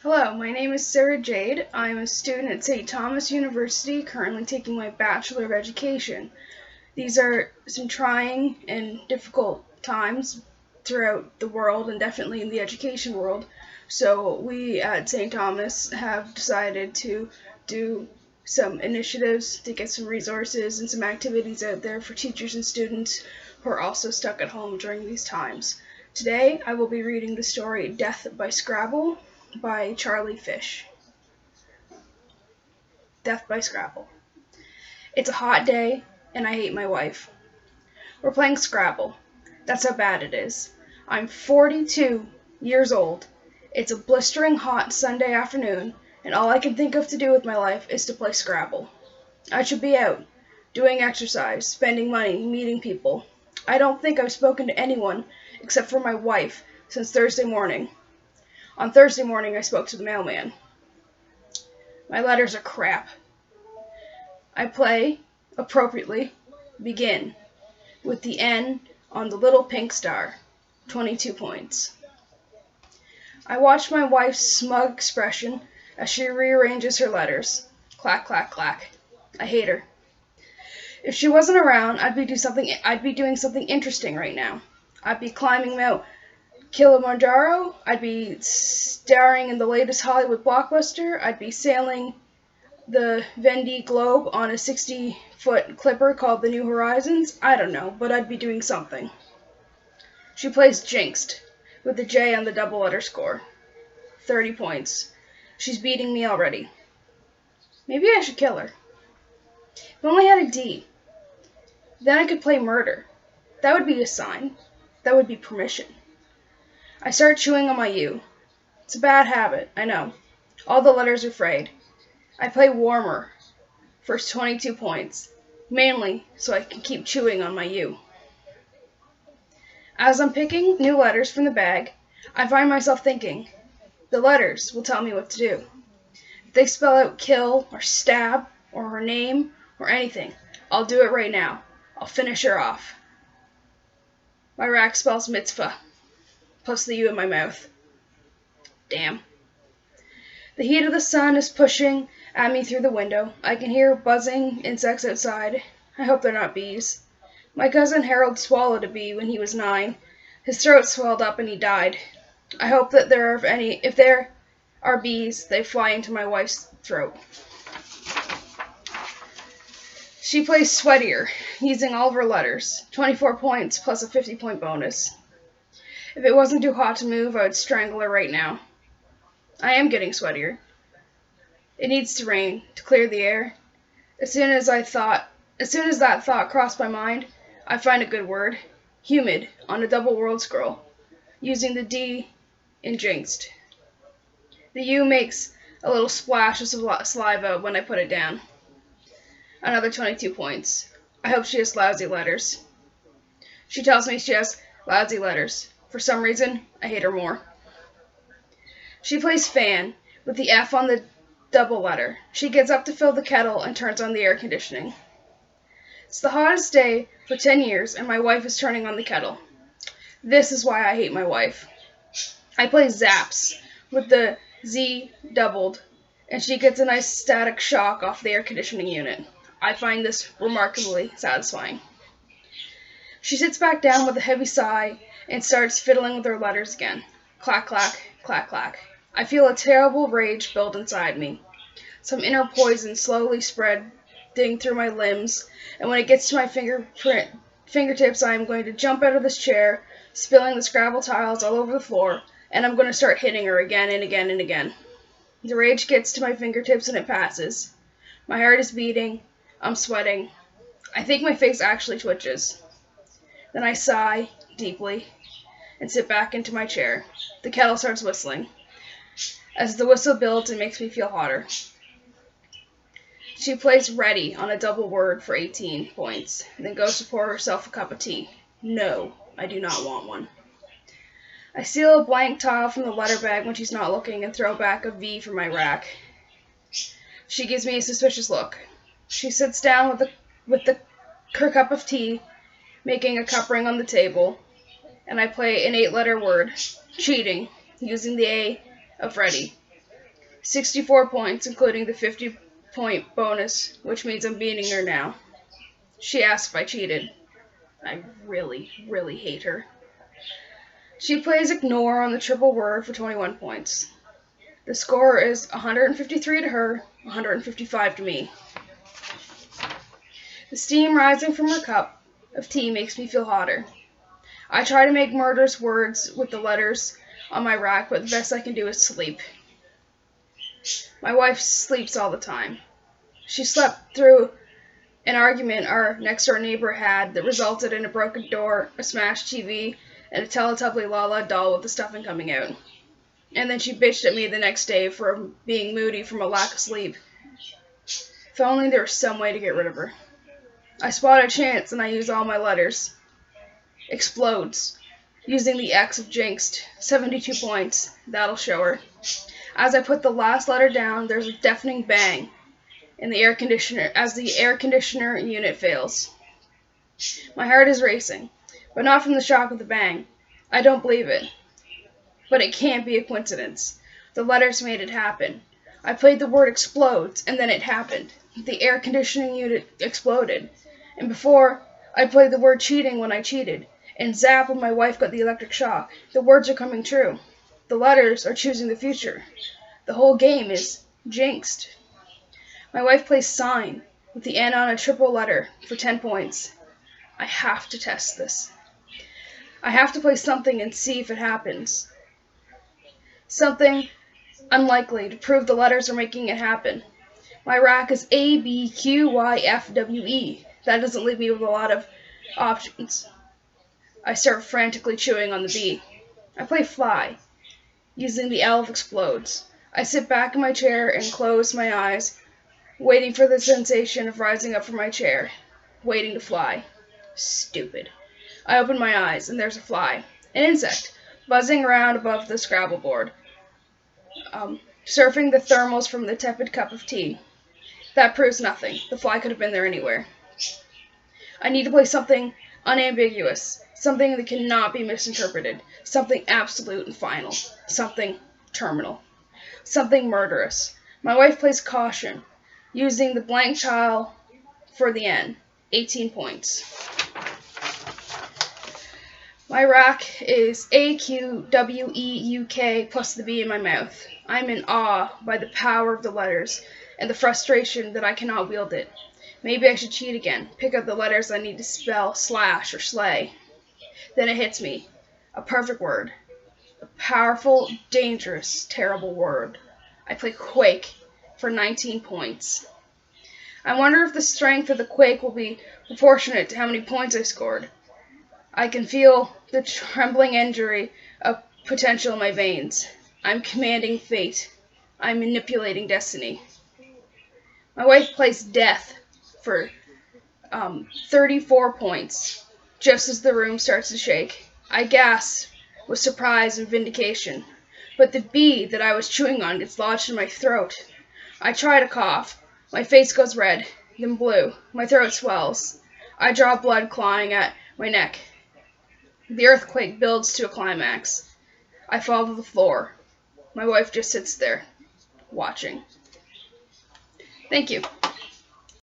Hello, my name is Sara-Jade. I'm a student at St. Thomas University, currently taking my Bachelor of Education. These are some trying and difficult times throughout the world and definitely in the education world. So we at St. Thomas have decided to do some initiatives to get some resources and some activities out there for teachers and students who are also stuck at home during these times. Today I will be reading the story Death by Scrabble by Charlie Fish. Death by Scrabble. It's a hot day, and I hate my wife. We're playing Scrabble. That's how bad it is. I'm 42 years old. It's a blistering hot Sunday afternoon, and all I can think of to do with my life is to play Scrabble. I should be out, doing exercise, spending money, meeting people. I don't think I've spoken to anyone except for my wife since Thursday morning. On Thursday morning, I spoke to the mailman. My letters are crap. I play, appropriately, begin, with the N on the little pink star, 22 points. I watch my wife's smug expression as she rearranges her letters. Clack, clack, clack. I hate her. If she wasn't around, I'd be doing something interesting right now. I'd be climbing Mount Kilimanjaro, I'd be starring in the latest Hollywood blockbuster, I'd be sailing the Vendée Globe on a 60-foot clipper called the New Horizons. I don't know, but I'd be doing something. She plays Jinxed, with a J on the double letter score. 30 points. She's beating me already. Maybe I should kill her. If I only had a D. Then I could play murder. That would be a sign. That would be permission. I start chewing on my U. It's a bad habit, I know. All the letters are frayed. I play warmer. First 22 points. Mainly so I can keep chewing on my U. As I'm picking new letters from the bag, I find myself thinking, the letters will tell me what to do. If they spell out kill or stab or her name or anything, I'll do it right now. I'll finish her off. My rack spells mitzvah. Plus the U in my mouth. Damn. The heat of the sun is pushing at me through the window. I can hear buzzing insects outside. I hope they're not bees. My cousin Harold swallowed a bee when he was 9. His throat swelled up and he died. I hope that if there are bees, they fly into my wife's throat. She plays sweatier, using all of her letters. 24 points plus a 50-point bonus. If it wasn't too hot to move, I would strangle her right now. I am getting sweatier. It needs to rain to clear the air. As soon as that thought crossed my mind, I find a good word. Humid on a double world scroll, using the D in Jinxed. The U makes a little splash of saliva when I put it down. Another 22 points. I hope she has lousy letters. She tells me she has lousy letters. For some reason, I hate her more. She plays fan, with the F on the double letter. She gets up to fill the kettle and turns on the air conditioning. It's the hottest day for 10 years, and my wife is turning on the kettle. This is why I hate my wife. I play zaps, with the Z doubled, and she gets a nice static shock off the air conditioning unit. I find this remarkably satisfying. She sits back down with a heavy sigh and starts fiddling with her letters again. Clack, clack, clack, clack. I feel a terrible rage build inside me. Some inner poison slowly spreading through my limbs, and when it gets to my fingertips, I am going to jump out of this chair, spilling the Scrabble tiles all over the floor, and I'm going to start hitting her again and again and again. The rage gets to my fingertips and it passes. My heart is beating. I'm sweating. I think my face actually twitches. Then I sigh deeply and sit back into my chair. The kettle starts whistling. As the whistle builds, it makes me feel hotter. She plays ready on a double word for 18 points, and then goes to pour herself a cup of tea. No, I do not want one. I steal a blank tile from the letter bag when she's not looking and throw back a V from my rack. She gives me a suspicious look. She sits down with her cup of tea, making a cup ring on the table, and I play an 8-letter word, cheating, using the A of ready. 64 points, including the 50-point bonus, which means I'm beating her now. She asked if I cheated. I really, really hate her. She plays ignore on the triple word for 21 points. The score is 153 to her, 155 to me. The steam rising from her cup of tea makes me feel hotter. I try to make murderous words with the letters on my rack, but the best I can do is sleep. My wife sleeps all the time. She slept through an argument our next-door neighbor had that resulted in a broken door, a smashed TV, and a Teletubby Lala doll with the stuffing coming out. And then she bitched at me the next day for being moody from a lack of sleep. If only there was some way to get rid of her. I spot a chance and I use all my letters. Explodes. Using the X of jinxed. 72 points. That'll show her. As I put the last letter down, there's a deafening bang in the air conditioner as the air conditioner unit fails. My heart is racing, but not from the shock of the bang. I don't believe it. But it can't be a coincidence. The letters made it happen. I played the word explodes, and then it happened. The air conditioning unit exploded. And before, I played the word cheating when I cheated. And zap when my wife got the electric shock. The words are coming true. The letters are choosing the future. The whole game is jinxed. My wife plays sign with the N on a triple letter for 10 points. I have to test this. I have to play something and see if it happens. Something unlikely to prove the letters are making it happen. My rack is A, B, Q, Y, F, W, E. That doesn't leave me with a lot of options. I start frantically chewing on the B. I play fly, using the L of explodes. I sit back in my chair and close my eyes, waiting for the sensation of rising up from my chair, waiting to fly. Stupid. I open my eyes, and there's a fly, an insect, buzzing around above the Scrabble board, surfing the thermals from the tepid cup of tea. That proves nothing. The fly could have been there anywhere. I need to play something unambiguous, something that cannot be misinterpreted, something absolute and final, something terminal, something murderous. My wife plays caution, using the blank tile for the N, 18 points. My rack is A, Q, W, E, U, K, plus the B in my mouth. I'm in awe by the power of the letters and the frustration that I cannot wield it. Maybe I should cheat again, pick up the letters I need to spell slash or slay. Then it hits me. A perfect word. A powerful, dangerous, terrible word. I play quake for 19 points. I wonder if the strength of the quake will be proportionate to how many points I scored. I can feel the trembling injury of potential in my veins. I'm commanding fate. I'm manipulating destiny. My wife plays death for 34 points. Just as the room starts to shake, I gasp with surprise and vindication. But the bee that I was chewing on gets lodged in my throat. I try to cough. My face goes red, then blue. My throat swells. I draw blood clawing at my neck. The earthquake builds to a climax. I fall to the floor. My wife just sits there, watching. Thank you.